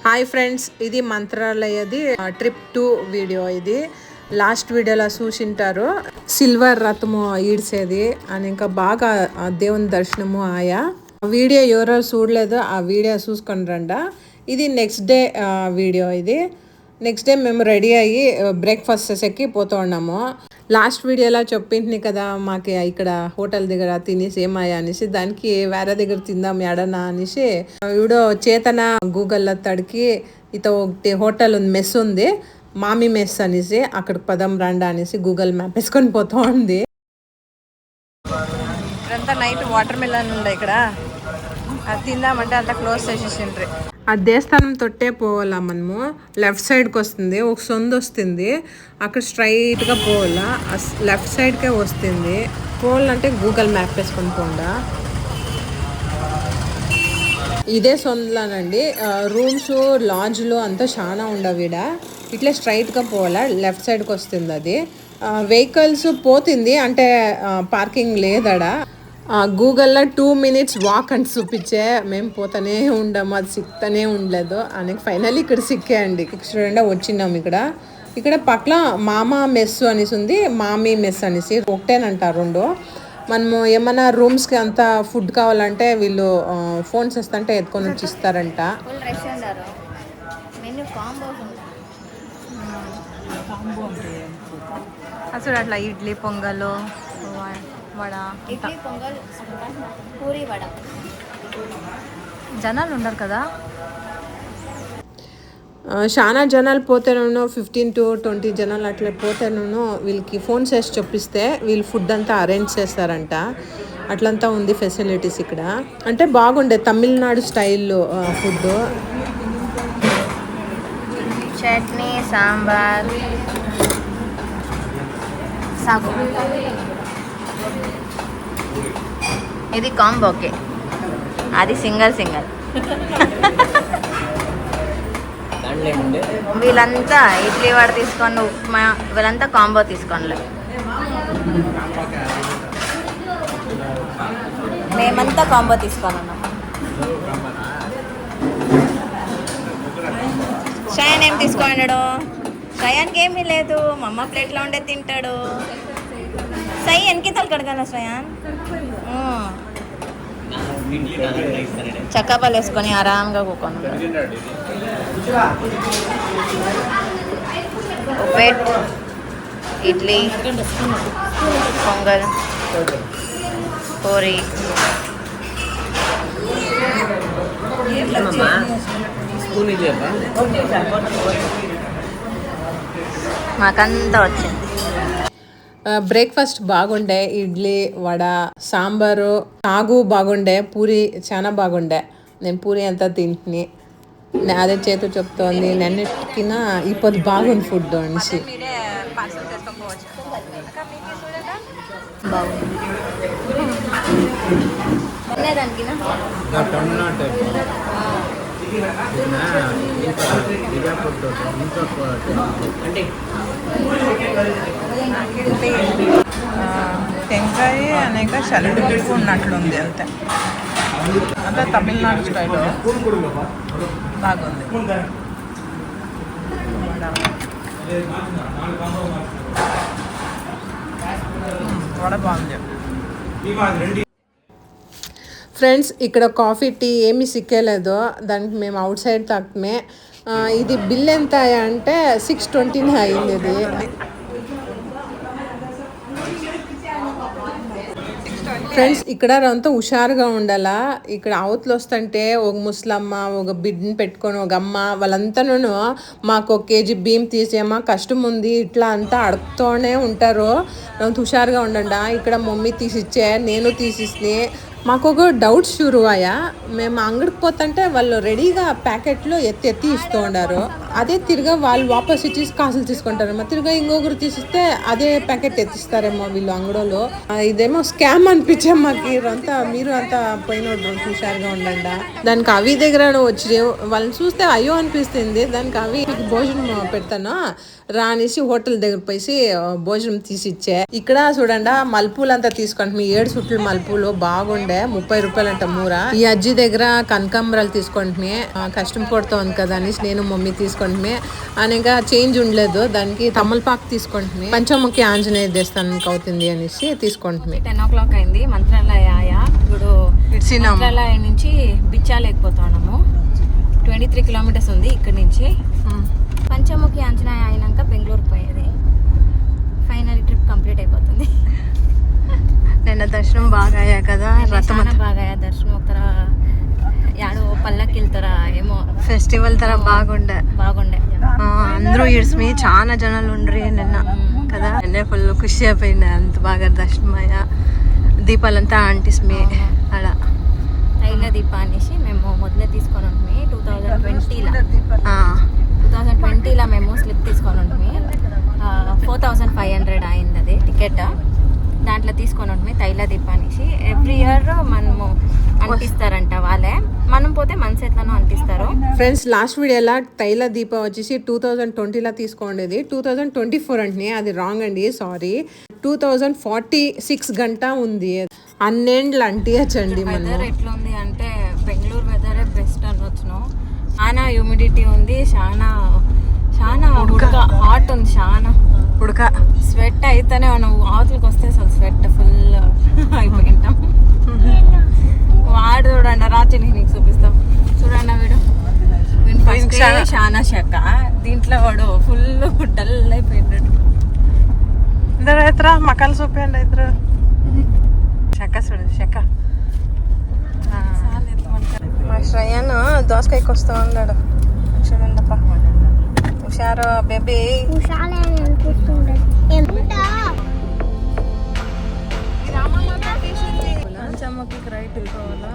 Hi friends, ఇది మంత్రాలయది trip 2 video. ఇది last వీడియోలో చూసింటారు, సిల్వర్ రథము ఈడ్చేది అని. ఇంకా బాగా దేవుని దర్శనము ఆయా వీడియో ఎవరో చూడలేదు, ఆ వీడియో చూసుకొని రండా. ఇది నెక్స్ట్ డే వీడియో. ఇది నెక్స్ట్ డే మేము రెడీ అయ్యి బ్రేక్ఫాస్ట్ చేసేకి పోతూ ఉన్నాము. లాస్ట్ వీడియోలో చెప్పింది కదా, మాకు ఇక్కడ హోటల్ దగ్గర తినేసి ఏమయ్యా అనేసి, దానికి వేరే దగ్గర తిందాం ఎడనా అనేసి వీడియో చేతన గూగుల్లో తడికి ఇత ఒకటి హోటల్ ఉంది, మెస్ ఉంది, మామీ మెస్ అనేసి, అక్కడికి పదం రండా అనేసి గూగుల్ మ్యాప్ వేసుకొని పోతూ ఉంది. ఇక్కడంతా నైట్ వాటర్ మిలన్ ఉండే, ఇక్కడ అది తిందామంటే అంతా క్లోజ్ చేసేసిండ్రి. ఆ దేవస్థానం తొట్టే పోవాలా మనము. లెఫ్ట్ సైడ్కి వస్తుంది, ఒక సొంత వస్తుంది, అక్కడ స్ట్రైట్గా పోవాలా, లెఫ్ట్ సైడ్కే వస్తుంది. పోవాలంటే గూగుల్ మ్యాప్ వేసుకొని పోండా. ఇదే సొంతలానండి, రూమ్స్ లాడ్జ్లు అంతా చాలా ఉండవిడ. ఇట్లా స్ట్రైట్గా పోవాలా, లెఫ్ట్ సైడ్కి వస్తుంది. అది వెహికల్స్ పోతుంది అంటే పార్కింగ్ లేదడా. గూగుల్లో 2 minutes వాక్ అని చూపించే, మేము పోతానే ఉండాము, అది సిక్తానే ఉండలేదు అని. ఫైనల్లీ ఇక్కడ సిక్కే అండి. చూడండి వచ్చినాము ఇక్కడ పక్కన మామా మెస్ అనేసి ఉంది, మామీ మెస్ అనేసి, ఒకటేనంటారు రెండు. మనము ఏమన్నా రూమ్స్కి అంతా ఫుడ్ కావాలంటే వీళ్ళు ఫోన్స్ వస్తుంటే ఎత్తుకొని వచ్చి ఇస్తారంట. అసలు అట్లా ఇడ్లీ పొంగల్ వడ, ఇడ్లీ పొంగల్, పూరి వడ. జనాలు ఉండరు కదా, చాలా జనాలు పోతేనూ 15 to 20 జనాలు అట్లా పోతేనూ వీళ్ళకి ఫోన్ చేసి చెప్పిస్తే వీళ్ళు ఫుడ్ అంతా అరేంజ్ చేస్తారంట. అట్లంతా ఉంది ఫెసిలిటీస్ ఇక్కడ. అంటే బాగుండే తమిళనాడు స్టైల్లో ఫుడ్. చట్నీ, సాంబార్, సాగు. ఇది కాంబోకే, అది సింగల్. వీళ్ళంతా ఇడ్లీ వడ తీసుకోండి, ఉప్మా, వీళ్ళంతా కాంబో తీసుకోండి. మేమంతా కాంబో తీసుకున్నాం. షయాన్ ఏం తీసుకున్నాడు? షయాన్కి ఏమీ లేదు, మా అమ్మ ప్లేట్లో ఉండే తింటాడు. సై ఎన్కి తల కడగాల శ్రయాన్. చక్కాపాలు వేసుకొని ఆరాంగా కూకొని ఉప్పెట్, ఇడ్లీ, పొంగల్, పూరి. మాకంతా వచ్చింది. బ్రేక్ఫాస్ట్ బాగుండే, ఇడ్లీ, వడ, సాంబారు, సాగు బాగుండే, పూరి చాలా బాగుండే. నేను పూరి అంతా తింటుని, అదే చేతు చెప్తోంది నన్నిటికిన ఈ పొద్దు బాగుంది ఫుడ్ అనేసి. టెంకాయ అనేక చలికి ఉన్నట్లుంది, అంతే అంతా తమిళనాడు స్టైల్ బాగుంది. వడ బాగుంది. ఫ్రెండ్స్, ఇక్కడ కాఫీ టీ ఏమీ సిక్కేలేదు, దానికి మేము అవుట్ సైడ్ తాకమే. ఇది బిల్ ఎంత అంటే 620 అయింది. ఇది ఫ్రెండ్స్, ఇక్కడ అంతా హుషారుగా ఉండాలా. ఇక్కడ అవతలు వస్తుంటే ఒక ముసలమ్మ, ఒక బిడ్డని పెట్టుకొని ఒక అమ్మ, వాళ్ళంతాను మాకు 1 kg బియ్యం తీసేమా, కష్టం ఉంది, ఇట్లా అంతా అడుగుతూనే ఉంటారు. హుషారుగా ఉండండి. ఇక్కడ మమ్మీ తీసిచ్చే, నేను తీసిస్తే మాకు ఒక డౌట్ షూరు అయ్యా. మేము అంగడికి పోతుంటే వాళ్ళు రెడీగా ప్యాకెట్లో ఎత్తి ఇస్తూ ఉన్నారు. అదే తిరిగా వాళ్ళు వాపస్ ఇచ్చేసి కాసులు తీసుకుంటారేమో, తిరిగా ఇంకొకరు తీసిస్తే అదే ప్యాకెట్ ఎత్తిస్తారేమో వీళ్ళు అంగడిలో. ఇదేమో స్కామ్ అనిపించే మాకు. అంతా మీరు అంతా పోయిన హుషారుగా ఉండండి. దానికి అవి దగ్గర వచ్చి వాళ్ళని చూస్తే అయ్యో అనిపిస్తుంది. దానికి అవి భోజనం పెడతాను రా అనేసి హోటల్ దగ్గర పోయి భోజనం తీసిచ్చే. ఇక్కడ చూడండి, మల్పూలు అంతా తీసుకుంటాం, 7 సుట్లు మల్పూలు బాగుండే. ఉండే 30 రూపాయలంట మూర. ఈ అజ్జి దగ్గర కనకాంబరాలు తీసుకుంటుమే, కష్టం పడుతోంది కదా అని నేను మమ్మీ తీసుకుంటుమే అని, ఇంకా చేంజ్ ఉండలేదు దానికి. తమలపాకు తీసుకుంటుమే, పంచముఖి ఆంజనేయ దేవస్థానానికి అవుతుంది అనేసి తీసుకుంటుమే. 10 o'clock అయింది. మంత్రాలయ ఇప్పుడు మంత్రాలయ నుంచి బిచ్చాలేకపోతున్నాము. 23 kilometers ఉంది ఇక్కడ నుంచి. పంచముఖి ఆంజనేయ అయినాక బెంగళూరు పోయేది. ఫైనల్ ట్రిప్ కంప్లీట్ అయిపోతుంది. నిన్న దర్శనం బాగా అయ్యా కదా, చాలా బాగా అయ్యా దర్శనం. ఒకతర యాడో పల్లకి వెళ్తారా ఏమో, ఫెస్టివల్ తర బాగుండే. అందరూ ఇడ్స్మి చాలా జనాలు ఉండ్రి నిన్న కదా. నిన్నే ఫుల్ ఖుషి అయిపోయింది, అంత బాగా దర్శనం అయ్యా. దీపాలంతా అంటిస్మి అలా. తైల దీప అనేసి మేము మొదలే తీసుకొని ఉంటుంది 2020లో మేము స్లిప్ తీసుకొని ఉంటుంది. 4500 అయింది అది టికెట్. దాంట్లో తీసుకొని ఉంటుంది తైల దీప అనేసి. ఎవ్రీ ఇయర్ మనము అంటిస్తారంట వాళ్ళే, మనం పోతే మన చేతిలోనూ అంటిస్తారు. ఫ్రెండ్స్ లాస్ట్ వీడియోలా తైల దీప వచ్చేసి 2020లో తీసుకోండేది, 2024 అంటే అది రాంగ్ అండి, సారీ. 2046 గంట ఉంది. అన్నేండ్లు అంటియచ్చండి. వెదర్ ఎట్లా ఉంది అంటే బెంగళూరు వెదరే బెస్ట్ అనొచ్చును. చాలా హ్యూమిడిటీ ఉంది, చాలా ఉడక, హాట్ ఉంది, చాలా ఉడక. స్వెట్ అయితేనే మనం ఆవుతులకు వస్తే అసలు స్వెట్ ఫుల్ అయిపోయింటాం. వాడు చూడండి, రాత్రి నీకు చూపిస్తాం చూడండి వీడు. చాలా శక, దీంట్లో వాడు ఫుల్ డల్ అయిపోయినాడు. ఇద్దరు ఇతర మకాలు చూపించండి, ఇద్దరు శక చూడు శక. మా శ్రయాన్ దోసకాయకి వస్తూ ఉన్నాడు చూడండి. అప్ప హుషారు బేబీ. పంచమ్మకి రైట్ వెళ్ళిపోవాలా.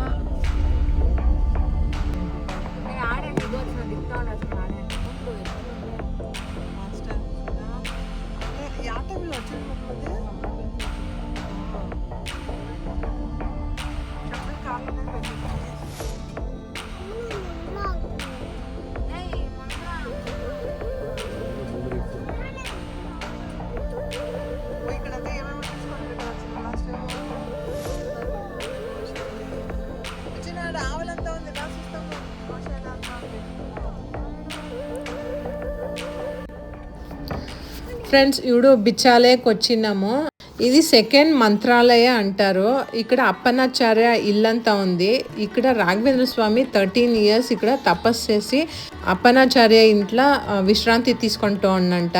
ఫ్రెండ్స్ ఇప్పుడు బిచ్చాలేకి వచ్చినాము. ఇది సెకండ్ మంత్రాలయ అంటారు. ఇక్కడ అప్పనాచార్య ఇల్లంతా ఉంది. ఇక్కడ రాఘవేంద్ర స్వామి 13 years ఇక్కడ తపస్సు చేసి అప్పనాచార్య ఇంట్లో విశ్రాంతి తీసుకుంటూ ఉన్నంట.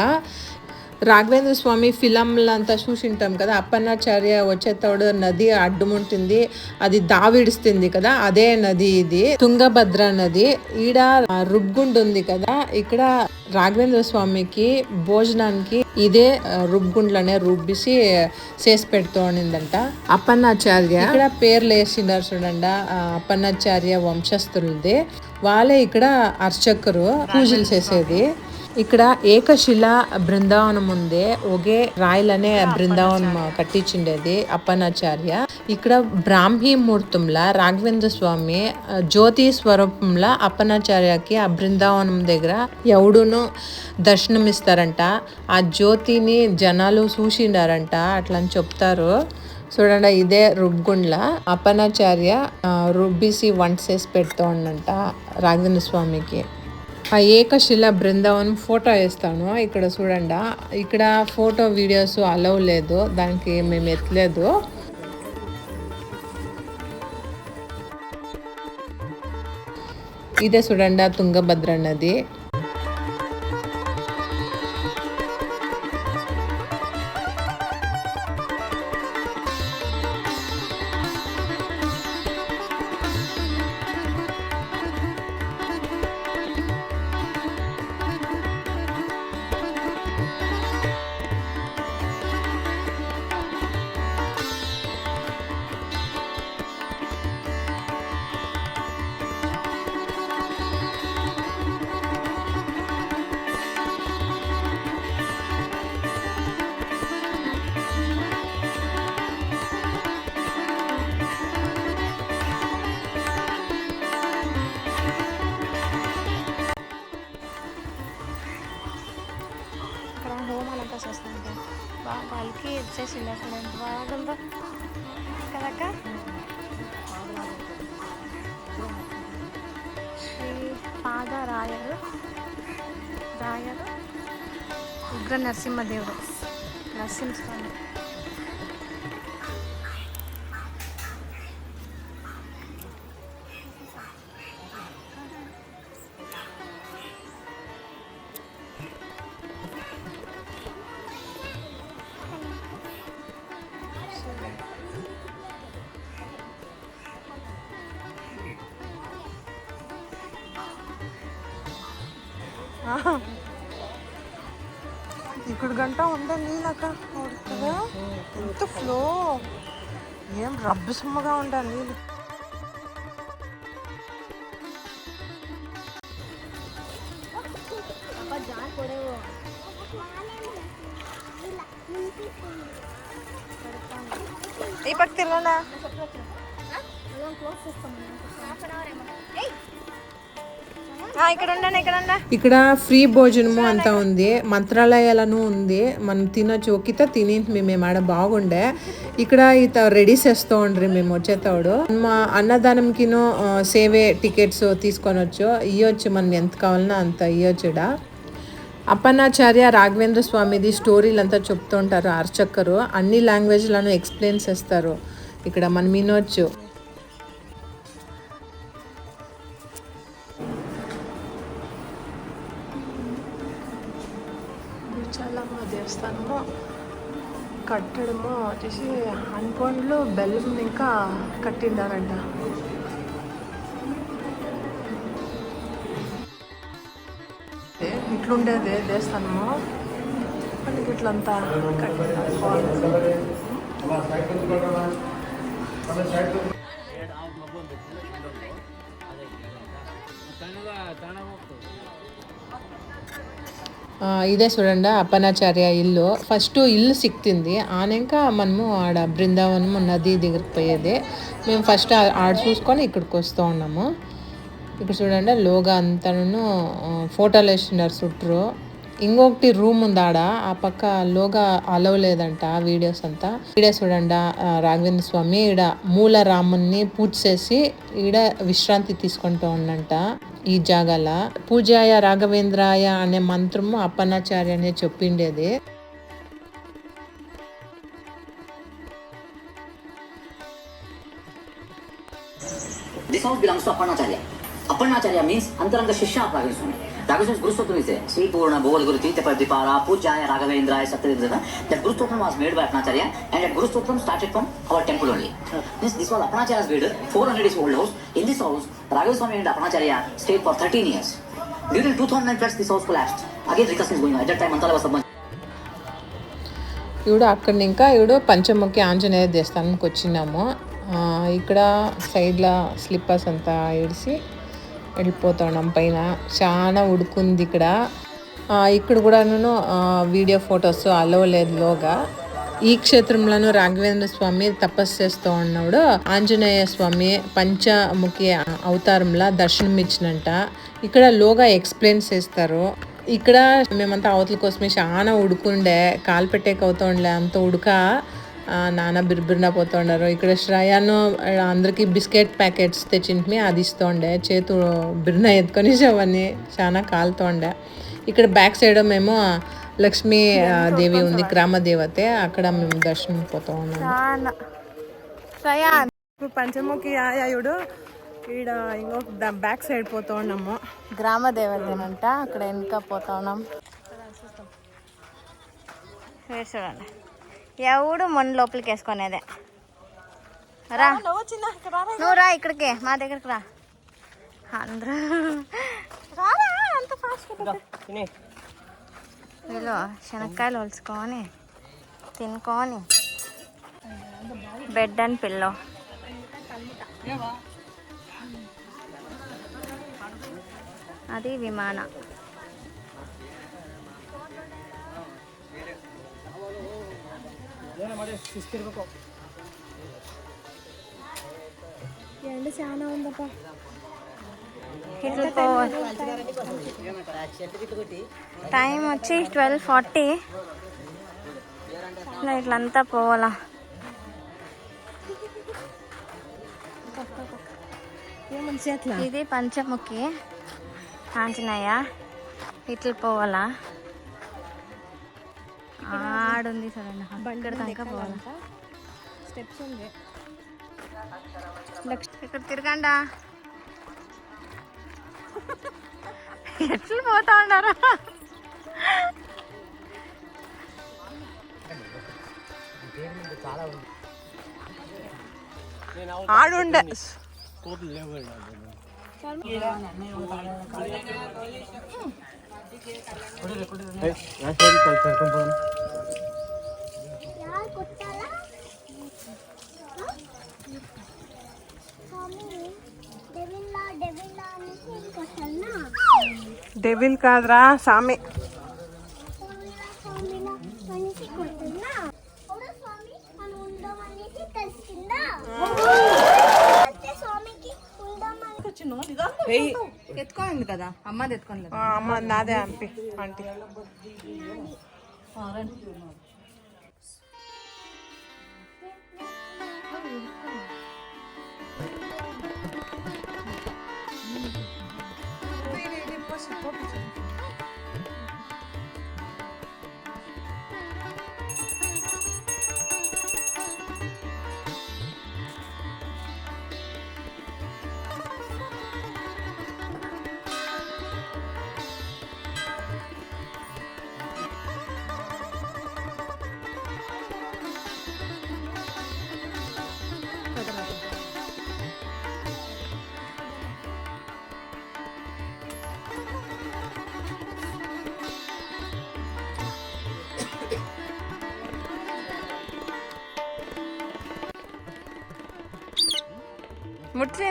రాఘవేంద్ర స్వామి ఫిలంలంతా చూసింటాం కదా, అప్పన్నాచార్య వచ్చేతోడు నది అడ్డుముంటుంది, అది దావిడుస్తుంది కదా, అదే నది ఇది, తుంగభద్ర నది. ఈడ రుబ్గుండ్ ఉంది కదా, ఇక్కడ రాఘవేంద్ర స్వామికి భోజనానికి ఇదే రుబ్గుండ్లనే రుబ్బిసి చేసి పెడుతూ ఉన్నిందంట అప్పన్నాచార్య. ఇక్కడ పేర్లు వేసినారు చూడండి, అప్పన్నాచార్య వంశస్థులది. వాళ్ళే ఇక్కడ అర్చకులు పూజలు చేసేది. ఇక్కడ ఏకశిల బృందావనం ఉంది, ఒకే రాయలనే బృందావనం కట్టించిండేది అప్పనాచార్య. ఇక్కడ బ్రాహ్మీ మూర్తంలా రాఘవేంద్ర స్వామి జ్యోతి స్వరూపంలా అప్పనాచార్యకి ఆ బృందావనం దగ్గర ఎవడును దర్శనమిస్తారంట. ఆ జ్యోతిని జనాలు చూసిండారంట, అట్లా అని చెప్తారు. చూడండి, ఇదే రుబ్గుండ్ల అప్పనాచార్య రుబ్బిసి వంట చేసి పెడుతూ ఉన్నంట రాఘవేంద్ర స్వామికి. ఆ ఏకశిల బృందావనం ఫోటో వేస్తాను ఇక్కడ చూడండి. ఇక్కడ ఫోటో వీడియోస్ అలౌ లేదు, దానికి మేము ఎత్తలేదు. ఇదే చూడండి తుంగభద్ర నది. వాళ్ళకి ఇచ్చేసింది అసలు ఎంత బాగుందో కదక్క. రాయరు ఉగ్ర నరసింహదేవుడు నరసింహస్వామి. ఇక్కడ గంట ఉండే నీళ్ళక కదా, ఎంత ఫ్లో, ఏం రబ్బు సమ్మగా ఉండాలి నీళ్ళు. ఈ పక్క తిరగండా. ఇక్కడ ఫ్రీ భోజనము అంతా ఉంది, మంత్రాలయాలను ఉంది, మనం తినొచ్చు. ఒక్కిత తిని మేము ఆడ బాగుండే. ఇక్కడ ఇత రెడీ చేస్తూ ఉండ్రి మేము వచ్చేతాడు. మా అన్నదానంకిను సేవే టికెట్స్ తీసుకొనొచ్చు, ఇవ్వచ్చు, మనం ఎంత కావాలన్నా అంత ఇవ్వచ్చు. అప్పన్నాచార్య రాఘవేంద్ర స్వామిది స్టోరీలు అంతా చెప్తుంటారు అర్చకరు, అన్ని లాంగ్వేజ్లను ఎక్స్ప్లెయిన్ చేస్తారు. ఇక్కడ మనం వినొచ్చు. చాలమ్మ దేవస్థానము కట్టడము వచ్చేసి అనుకోండ్లు బెల్లం ఇంకా కట్టిండారంట. ఇట్లుండేది దేవస్థానము, మనకి ఇట్లంతా కట్టిండారు. ఇదే చూడండి అప్పన్నాచార్య ఇల్లు. ఫస్ట్ ఇల్లు సిక్కింది, ఆనక మనము ఆడ బృందావనము నది దగ్గరికి పోయేది. మేము ఫస్ట్ ఆడ చూసుకొని ఇక్కడికి వస్తూ ఉన్నాము. ఇక్కడ చూడండి లోగా అంతాను ఫోటోలు వేస్తున్నారు చుట్టూ. ఇంకొకటి రూమ్ ఉంది ఆడ, ఆ పక్క లోగా అలవ్ లేదంట వీడియోస్ అంతా. ఈడే చూడండి రాఘవేంద్ర స్వామి ఈడ మూల రాముని పూజ చేసి ఈడ విశ్రాంతి తీసుకుంటూ ఉన్నంట. ఈ జాగాల పూజాయ రాఘవేంద్రాయ అనే మంత్రము అప్పన్నాచార్య అనే చెప్పిండేది. This house belongs to Apannacharya. Apannacharya means Antaranga Shishya of Raghvendra Swami. Raghvendra Swami's Guru Stotram is there. Sri Purna Bhogol Guru Tirtha Pradipara Pujaya Raghavendraya Satyadeva. That Guru Stotram was made by Apannacharya, and that Guru Stotram started from our temple only. This was Apannacharya's build, 400 years old house. In this house, Raghvendra Swami and Apannacharya stayed for 13 years. During 2009 floods, this house collapsed. Again, reconstruction is going on. At that time, Mantala was submerged. ఇవిడు అక్కడ ఇంకా ఇవిడు పంచముఖి ఆంజనేయ దేవస్థానంకి వచ్చినాము. ఇక్కడ సైడ్లో slippers అంతా ఇడిసి వెళ్ళిపోతున్నాం. పైన చాలా ఉడుకుంది ఇక్కడ. ఇక్కడ కూడా నేను వీడియో ఫొటోస్ అలవ్ లేదు లోగా. ఈ క్షేత్రంలోనూ రాఘవేంద్ర స్వామి తపస్సు చేస్తూ ఉన్నప్పుడు ఆంజనేయ స్వామి పంచముఖి అవతారంలా దర్శనం ఇచ్చినంట. ఇక్కడ లోగా ఎక్స్ప్లెయిన్ చేస్తారు. ఇక్కడ మేమంతా అవతల కోసమే చాలా ఉడుకుండే, కాలు పెట్టేకి అవుతుండలే, అంత ఉడక నాన్న బిర్బిర్నా పోతుండారు. ఇక్కడ శ్రేయాను అందరికి బిస్కెట్ ప్యాకెట్స్ తెచ్చింటి, అది ఇస్తుండే, చేతు బిర్నా ఎత్తుకొని అవన్నీ చాలా కాలుతుండే. ఇక్కడ బ్యాక్ సైడ్ మేము లక్ష్మీ దేవి ఉంది, గ్రామ దేవతే, అక్కడ మేము దర్శనం పోతూ ఉన్నాము. పంచముఖి ఆయుడు ఈడ ఇంకొక బ్యాక్ సైడ్ పోతూ ఉన్నాము. గ్రామ దేవతేనంట, అక్కడ వెనుక పోతా ఉన్నాం. చూడండి ఎవడు మొన్న లోపలికి వేసుకునేదే. రా నువ్వు రా ఇక్కడికి, మా దగ్గరికి రా. అందరూ అంత ఫాస్ట్ వీళ్ళు శనక్కాయలు ఒలుచుకొని తినుకొని బెడ్ అండ్ పిల్లో. అది విమాన. ఎండ చాలా ఉందప్ప. టైం వచ్చి 12:40. ఇట్లంతా పోవాలా. ఇది పంచముఖి. ఆంజనేయ ఇట్లా పోవాలా ఆడుంది సరే ఇక్కడ దాకా పోవాలా స్టెప్స్ ఉంది ఇక్కడ తిరగండా ఎట్లు పోతా ఉన్నారు ఆడుండే డెవిల్ కాదురా సామి ఎత్తుకోండి కదా అమ్మది ఎత్తుకోండి అమ్మ నాదే ఆంటీ ముట్లే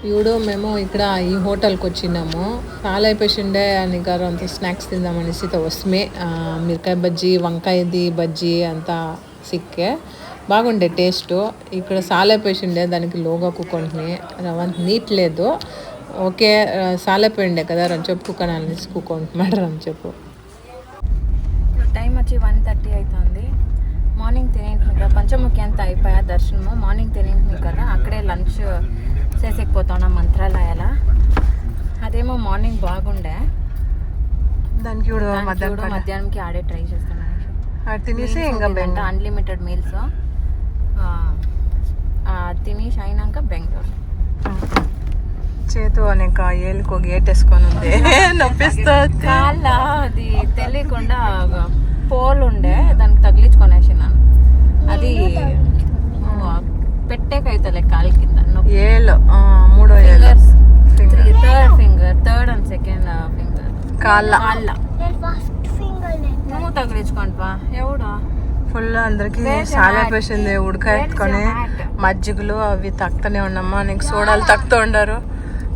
ఇప్పుడు మేము ఇక్కడ ఈ హోటల్కి వచ్చినాము చాలా అయిపోయిండే అని గారు అంత స్నాక్స్ తిందామనేసి వస్తే మిరకాయ బజ్జీ వంకాయది బజ్జీ అంతా సిక్కే బాగుండే టేస్ట్ ఇక్కడ సాలైపోయిండే దానికి లోగా కుక్కొని రవంత నీట్ లేదు ఓకే సాలైపోయిండే కదా రంచెప్పు కుక్కనాలని కుక్కుంటున్నాడు రంచెప్పు టైం వచ్చి 1:30 అవుతుంది మార్నింగ్ తినేంటి పంచముఖి అంతా అయిపోయా దర్శనము మార్నింగ్ తినేంటి కదా అక్కడే లంచ్ చేసేకపోతున్నాం మంత్రాలయాల అదేమో మార్నింగ్ బాగుండే దానికి మధ్యాహ్నంకి ఆడే ట్రై చేస్తున్నాను తినేసి ఇంకా అన్లిమిటెడ్ మీల్స్ తినేసి అయినాక బెంగళూరు చేతు అనేక ఏళ్ళకు గేట్ వేసుకొని ఉంది నొప్పిస్తుంది కాళ్ళ అది తెలియకుండా పోల్ ఉండే దానికి తగిలించుకొనేసినాను అది పెట్టేకైతే కాలు కింద ఏళ్ళు మూడో ఏళ్ళు థర్డ్ అండ్ సెకండ్ ఫింగర్ కాళ్ళ నువ్వు తగిలించుకోండిపా ఎవడా ఫుల్ అందరికి చాలా పేసింది ఉడక ఎత్తుకొని మజ్జిగలు అవి తక్కువనే ఉన్నామా నీకు సోడాలు తక్కువ ఉండరు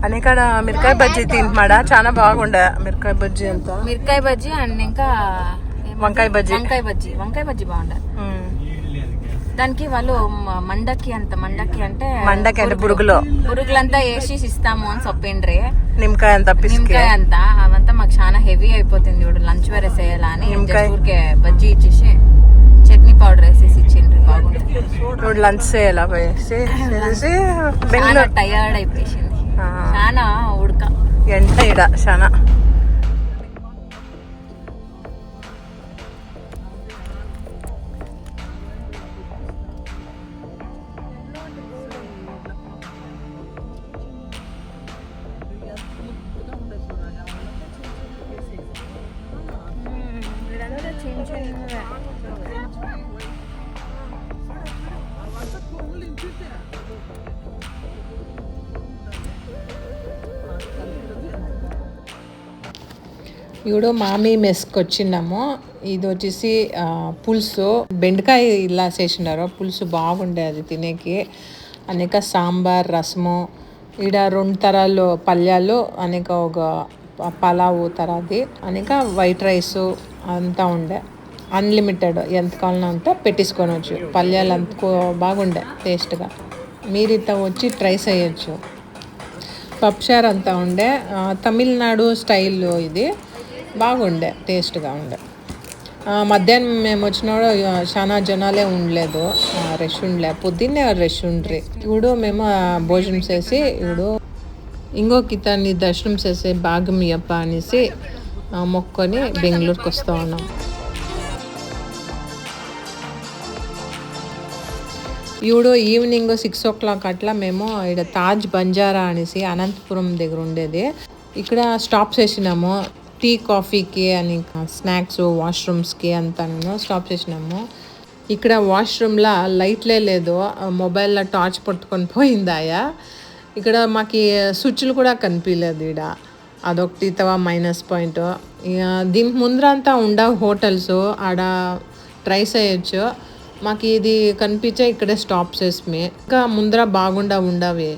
అని ఇక్కడ మిరకాయ బజ్జీ తింటున్నాడా చాలా బాగుండే మిరకాయ బజ్జీ అంతా మిరకాయ బజ్జీ అండ్ ఇంకా వంకాయ బజ్జీ వంకాయ బజ్జీ బాగుండే దానికి వాళ్ళు మండకి అంటే మండకి అంటే పురుగులంతా వేసి ఇస్తాము అని చెప్పిండ్రి నిమ్మకాయ అంతా అవంతా మాకు చాలా హెవీ అయిపోతుంది ఇప్పుడు లంచ్ వేరే చేయాలా అని ఊరికే బజ్జీ ఇచ్చేసి చట్నీ పౌడర్ వేసేసి ఇచ్చిండ్రి బాగుంటుంది ఇప్పుడు లంచ్ చేయాలా పోయేసి బెంగళూరు టయర్డ్ అయిపోయింది చాలా ఉడక ఎండ ఇడ చాలా ఇప్పుడు మామీ మెస్కి వచ్చినాము ఇది వచ్చేసి పులుసు బెండకాయ ఇలా చేసినారు పులుసు బాగుండే అది తినేకి అనేక సాంబార్ రసము ఈడ 2 తరాలు పల్యాలు అనేక ఒక పలావు తరాది అనేక వైట్ రైస్ అంతా ఉండే అన్లిమిటెడ్ ఎంత కావాలన్నా అంతా పెట్టించుకోవచ్చు పల్యాలు అంత బాగుండే టేస్ట్గా మీరు ఇట్లా వచ్చి ట్రై చేయొచ్చు పప్షార్ అంతా ఉండే తమిళనాడు స్టైల్లో ఇది బాగుండే టేస్ట్గా ఉండే మధ్యాహ్నం మేము వచ్చినప్పుడు చాలా జనాలే ఉండలేదు, రష్ ఉండలే. పొద్దున్నే రష్ ఉండ్రి. ఇప్పుడు మేము భోజనం చేసి ఇప్పుడు ఇంకొక ఇతన్ని దర్శనం చేసే భాగమయ్యప్ప అనేసి మొక్కొని బెంగళూరుకి వస్తూ ఉన్నాం. ఇప్పుడు ఈవినింగ్ 6 o'clock అట్లా మేము ఇక్కడ తాజ్ బంజారా అనేసి అనంతపురం దగ్గర ఉండేది, ఇక్కడ స్టాప్ చేసినాము. టీ కాఫీకి అని స్నాక్స్ వాష్రూమ్స్కి అంతా స్టాప్ చేసినాము. ఇక్కడ వాష్రూమ్లో లైట్లే లేదు, మొబైల్లో టార్చ్ పట్టుకొని పోయిందాయా. ఇక్కడ మాకు స్విచ్లు కూడా కనిపించలేదు. ఇక్కడ అదొకటి తవా మైనస్ పాయింట్. దీనికి ముందరంతా ఉండవు హోటల్స్, ఆడ ట్రై చేయొచ్చు. మాకు ఇది కనిపించే ఇక్కడే స్టాప్ చేసి ఇంకా ముందర ఉండవి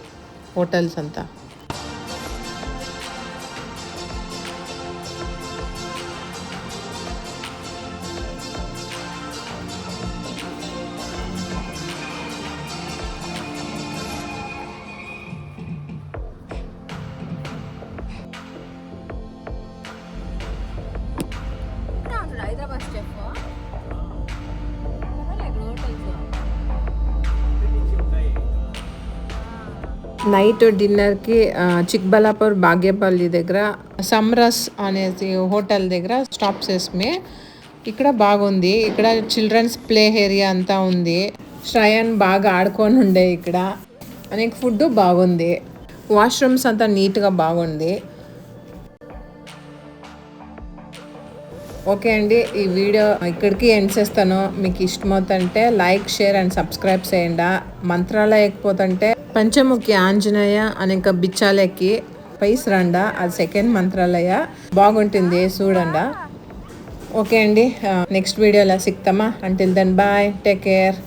హోటల్స్ అంతా. హైదరాబాద్ స్టెప్ నైట్ డిన్నర్కి చిక్బల్లాపూర్ బాగేపల్లి దగ్గర సమ్రస్ అనేసి హోటల్ దగ్గర స్టాప్ చేసి ఇక్కడ బాగుంది. ఇక్కడ చిల్డ్రన్స్ ప్లే ఏరియా అంతా ఉంది. శ్రయన్ బాగా ఆడుకొని ఉండే. ఇక్కడ అనేక ఫుడ్ బాగుంది. వాష్రూమ్స్ అంతా నీట్గా బాగుంది. ఓకే అండి, ఈ వీడియో ఇక్కడికి ఎండ్ చేస్తాను. మీకు ఇష్టమవుతుంటే లైక్, షేర్ అండ్ సబ్స్క్రైబ్ చేయండి. మంత్రాలయకపోతుంటే పంచముఖి ఆంజనేయ అనేక బిచ్చాలకి పైస్ రండ, అది సెకండ్ మంత్రాలయ బాగుంటుంది, చూడండి. ఓకే అండి, నెక్స్ట్ వీడియోలో సిక్తామా. Until then bye, take care.